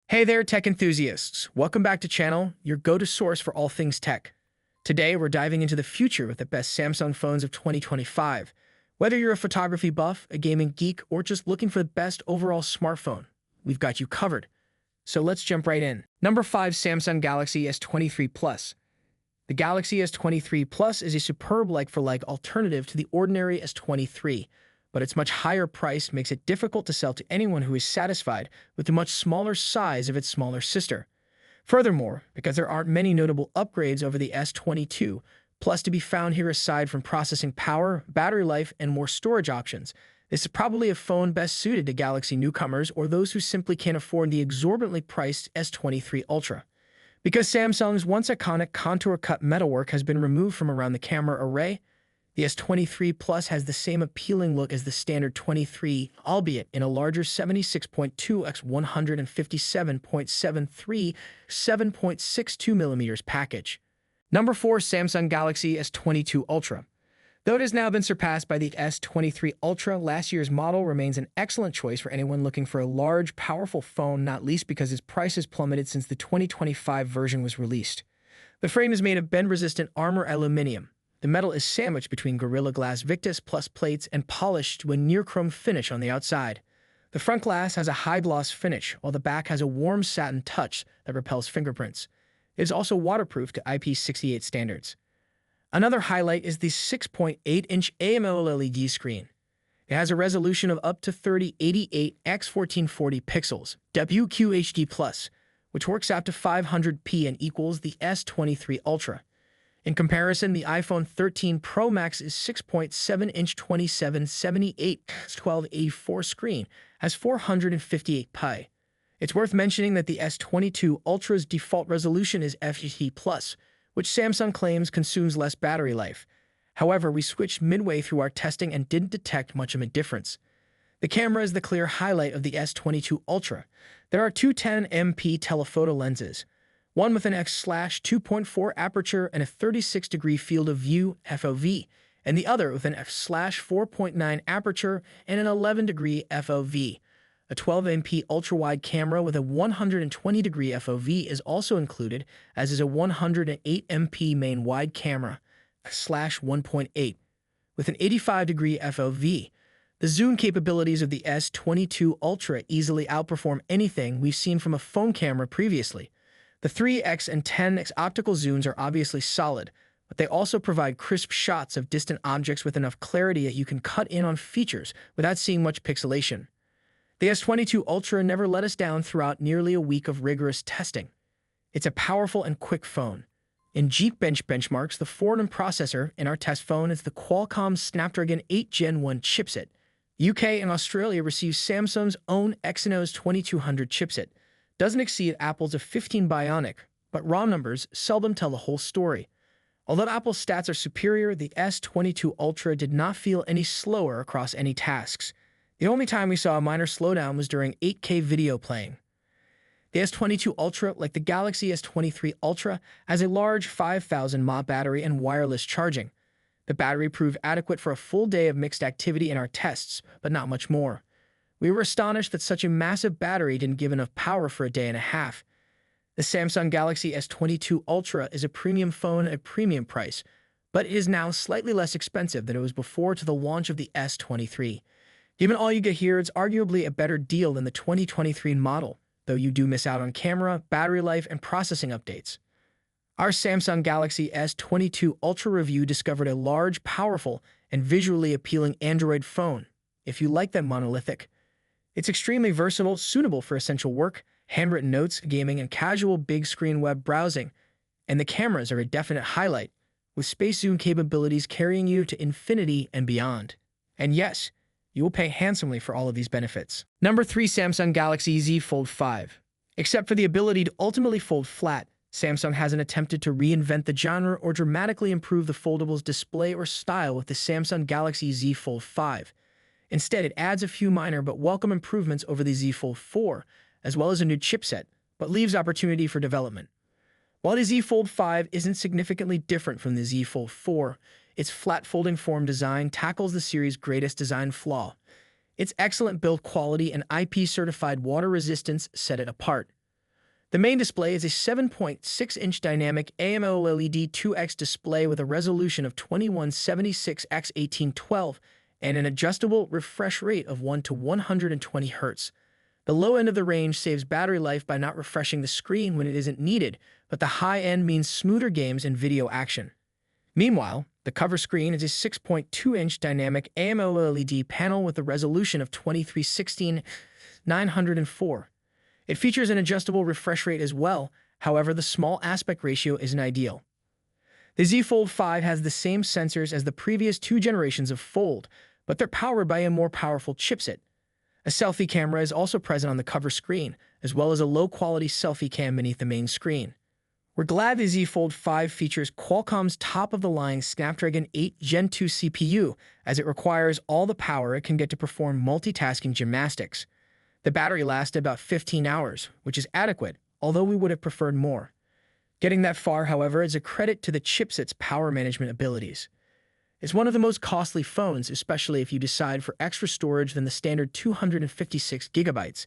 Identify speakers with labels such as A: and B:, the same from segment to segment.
A: Hey there, tech enthusiasts. Welcome back to channel, your go-to source for all things tech. Today, we're diving into the future with the best Samsung phones of 2025. Whether you're a photography buff, a gaming geek, or just looking for the best overall smartphone, we've got you covered. So let's jump right in. Number 5, Samsung Galaxy S23 Plus. The Galaxy S23 Plus is a superb like-for-like alternative to the ordinary S23, but its much higher price makes it difficult to sell to anyone who is satisfied with the much smaller size of its smaller sister. Furthermore, because there aren't many notable upgrades over the S22 Plus to be found here aside from processing power, battery life, and more storage options, this is probably a phone best suited to Galaxy newcomers or those who simply can't afford the exorbitantly priced S23 Ultra. Because Samsung's once iconic contour-cut metalwork has been removed from around the camera array, the S23 Plus has the same appealing look as the standard 23, albeit in a larger 76.2 x 157.73 7.62mm package. Number 4, Samsung Galaxy S22 Ultra. Though it has now been surpassed by the S23 Ultra, last year's model remains an excellent choice for anyone looking for a large, powerful phone, not least because its price has plummeted since the 2025 version was released. The frame is made of bend-resistant armor aluminum. The metal is sandwiched between Gorilla Glass Victus Plus plates and polished to a near-chrome finish on the outside. The front glass has a high-gloss finish, while the back has a warm satin touch that repels fingerprints. It is also waterproof to IP68 standards. Another highlight is the 6.8-inch AMOLED screen. It has a resolution of up to 3088 x 1440 pixels, WQHD+, which works out to 500p and equals the S23 Ultra. In comparison, the iPhone 13 Pro Max is 6.7-inch 2778 x 1284 screen has 458p. It's worth mentioning that the S22 Ultra's default resolution is FHD+, which Samsung claims consumes less battery life. However, we switched midway through our testing and didn't detect much of a difference. The camera is the clear highlight of the S22 Ultra. There are two 10MP telephoto lenses, one with an f/2.4 aperture and a 36-degree field of view (FOV), and the other with an f/4.9 aperture and an 11-degree FOV. A 12MP ultra-wide camera with a 120-degree FOV is also included, as is a 108MP main wide camera f/1.8 with an 85-degree FOV. The zoom capabilities of the S22 Ultra easily outperform anything we've seen from a phone camera previously. The 3x and 10x optical zooms are obviously solid, but they also provide crisp shots of distant objects with enough clarity that you can cut in on features without seeing much pixelation. The S22 Ultra never let us down throughout nearly a week of rigorous testing. It's a powerful and quick phone. In Geekbench benchmarks, the Fortum processor in our test phone is the Qualcomm Snapdragon 8 Gen 1 chipset. UK and Australia receive Samsung's own Exynos 2200 chipset. Doesn't exceed Apple's A15 Bionic, but raw numbers seldom tell the whole story. Although Apple's stats are superior, the S22 Ultra did not feel any slower across any tasks. The only time we saw a minor slowdown was during 8K video playing. The S22 Ultra, like the Galaxy S23 Ultra, has a large 5000 mAh battery and wireless charging. The battery proved adequate for a full day of mixed activity in our tests, but not much more. We were astonished that such a massive battery didn't give enough power for a day and a half. The Samsung Galaxy S22 Ultra is a premium phone at a premium price, but it is now slightly less expensive than it was before to the launch of the S23. Given all you get here, it's arguably a better deal than the 2023 model, though you do miss out on camera, battery life, and processing updates. Our Samsung Galaxy S22 Ultra review discovered a large, powerful, and visually appealing Android phone, if you like them monolithic. It's extremely versatile, suitable for essential work, handwritten notes, gaming, and casual big-screen web browsing, and the cameras are a definite highlight, with space zoom capabilities carrying you to infinity and beyond. And yes, you will pay handsomely for all of these benefits. Number 3, Samsung Galaxy Z Fold 5. Except for the ability to ultimately fold flat, Samsung hasn't attempted to reinvent the genre or dramatically improve the foldables display or style with the Samsung Galaxy Z Fold 5. Instead, it adds a few minor but welcome improvements over the Z Fold 4, as well as a new chipset, but leaves opportunity for development. While the Z Fold 5 isn't significantly different from the Z Fold 4, its flat folding form design tackles the series' greatest design flaw. Its excellent build quality and IP-certified water resistance set it apart. The main display is a 7.6-inch dynamic AMOLED 2X display with a resolution of 2176x1812 and an adjustable refresh rate of 1 to 120 Hz. The low end of the range saves battery life by not refreshing the screen when it isn't needed, but the high end means smoother games and video action. Meanwhile, the cover screen is a 6.2-inch dynamic AMOLED panel with a resolution of 2316x904. It features an adjustable refresh rate as well, however the small aspect ratio isn't ideal. The Z Fold 5 has the same sensors as the previous two generations of Fold, but they're powered by a more powerful chipset. A selfie camera is also present on the cover screen, as well as a low-quality selfie cam beneath the main screen. We're glad the Z Fold 5 features Qualcomm's top-of-the-line Snapdragon 8 Gen 2 CPU, as it requires all the power it can get to perform multitasking gymnastics. The battery lasted about 15 hours, which is adequate, although we would have preferred more. Getting that far, however, is a credit to the chipset's power management abilities. It's one of the most costly phones, especially if you decide for extra storage than the standard 256 gigabytes.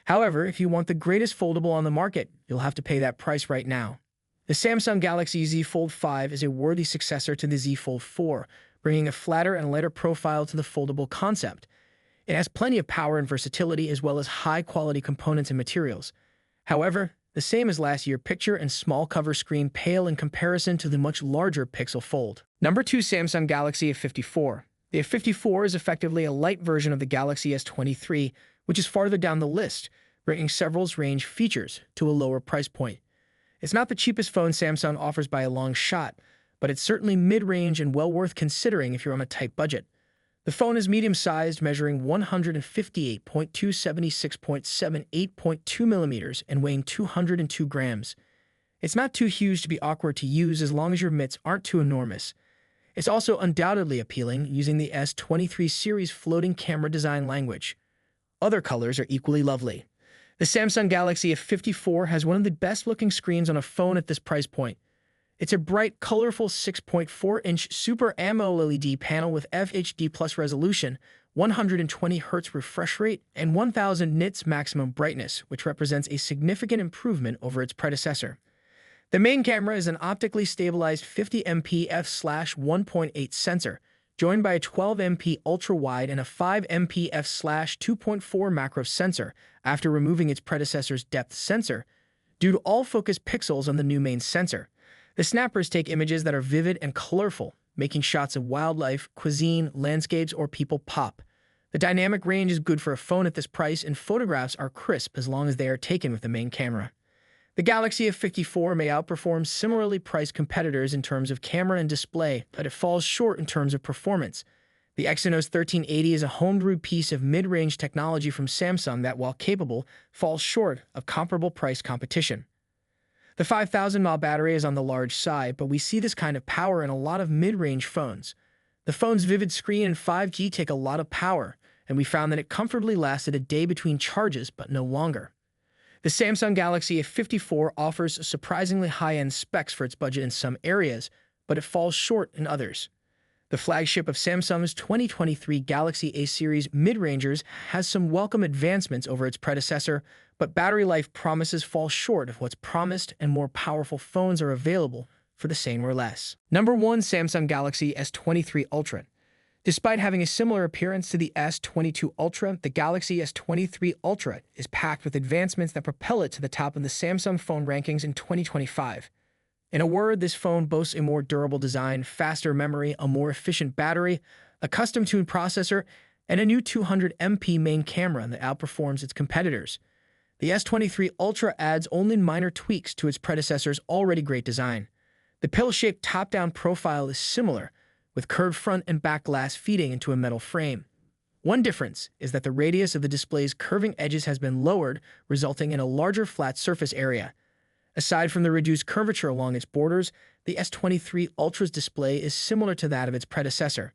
A: However, if you want the greatest foldable on the market, you'll have to pay that price right now. The Samsung Galaxy Z Fold 5 is a worthy successor to the Z Fold 4, bringing a flatter and lighter profile to the foldable concept. It has plenty of power and versatility as well as high-quality components and materials. However, the same as last year, picture and small cover screen pale in comparison to the much larger Pixel Fold. Number 2, Samsung Galaxy F54. The F54 is effectively a light version of the Galaxy S23, which is farther down the list, bringing several range features to a lower price point. It's not the cheapest phone Samsung offers by a long shot, but it's certainly mid-range and well worth considering if you're on a tight budget. The phone is medium-sized, measuring 158.276.78.2 millimeters and weighing 202 grams. It's not too huge to be awkward to use as long as your mitts aren't too enormous. It's also undoubtedly appealing using the S23 series floating camera design language. Other colors are equally lovely. The Samsung Galaxy F54 has one of the best-looking screens on a phone at this price point. It's a bright, colorful 6.4-inch Super AMOLED panel with FHD Plus resolution, 120 Hz refresh rate, and 1000 nits maximum brightness, which represents a significant improvement over its predecessor. The main camera is an optically stabilized 50MP f/1.8 sensor, joined by a 12MP ultra-wide and a 5MP f/2.4 macro sensor after removing its predecessor's depth sensor, due to all focus pixels on the new main sensor. The snappers take images that are vivid and colorful, making shots of wildlife, cuisine, landscapes, or people pop. The dynamic range is good for a phone at this price, and photographs are crisp as long as they are taken with the main camera. The Galaxy F54 may outperform similarly priced competitors in terms of camera and display, but it falls short in terms of performance. The Exynos 1380 is a homebrew piece of mid-range technology from Samsung that, while capable, falls short of comparable price competition. The 5,000 mAh battery is on the large side, but we see this kind of power in a lot of mid-range phones. The phone's vivid screen and 5G take a lot of power, and we found that it comfortably lasted a day between charges, but no longer. The Samsung Galaxy F54 offers surprisingly high-end specs for its budget in some areas, but it falls short in others. The flagship of Samsung's 2023 Galaxy A series mid-rangers has some welcome advancements over its predecessor, but battery life promises fall short of what's promised, and more powerful phones are available for the same or less. Number 1, Samsung Galaxy S23 Ultra. Despite having a similar appearance to the S22 Ultra, the Galaxy S23 Ultra is packed with advancements that propel it to the top of the Samsung phone rankings in 2025. In a word, this phone boasts a more durable design, faster memory, a more efficient battery, a custom-tuned processor, and a new 200MP main camera that outperforms its competitors. The S23 Ultra adds only minor tweaks to its predecessor's already great design. The pill-shaped top-down profile is similar, with curved front and back glass feeding into a metal frame. One difference is that the radius of the display's curving edges has been lowered, resulting in a larger flat surface area. Aside from the reduced curvature along its borders, the S23 Ultra's display is similar to that of its predecessor.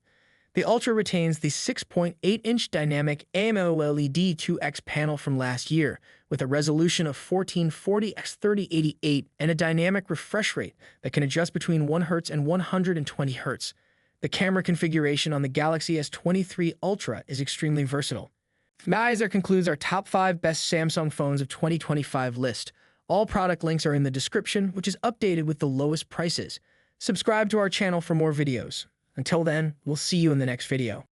A: The Ultra retains the 6.8-inch dynamic AMOLED 2X panel from last year, with a resolution of 1440x3088 and a dynamic refresh rate that can adjust between 1 Hz and 120 Hz. The camera configuration on the Galaxy S23 Ultra is extremely versatile. Guys, that concludes our top 5 best Samsung phones of 2025 list. All product links are in the description, which is updated with the lowest prices. Subscribe to our channel for more videos. Until then, we'll see you in the next video.